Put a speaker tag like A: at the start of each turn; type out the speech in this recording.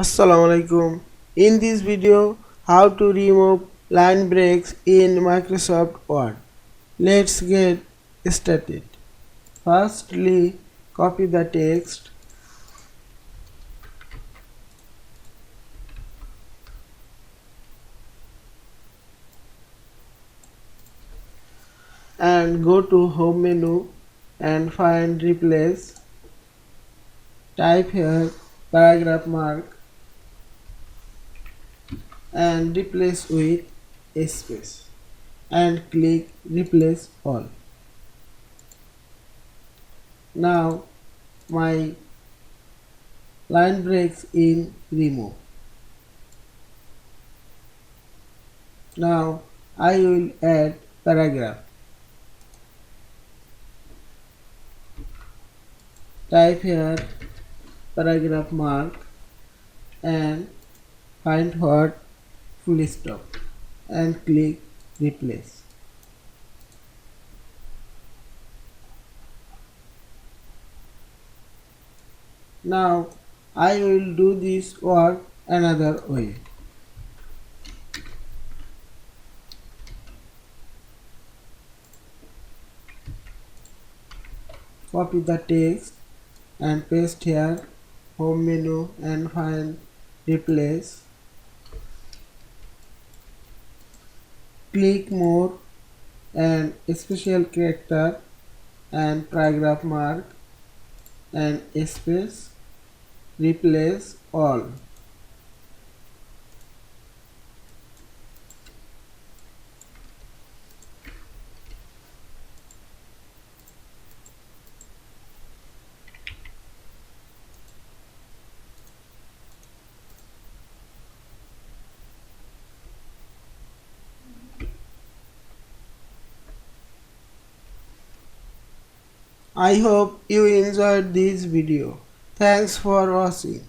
A: Assalamu Walaikum. In this video, how to remove line breaks in Microsoft Word. Let's get started. Firstly, copy the text and go to Home menu and find Replace. Type here paragraph mark and replace with a space and click Replace All. Now my line breaks in remove. Now I will add paragraph. Type here paragraph mark and find word full stop and click replace. Now I will do this work another way. Copy the text and paste here, home menu and find replace. Click more and special character and paragraph mark and space, replace all. I hope you enjoyed this video. Thanks for watching.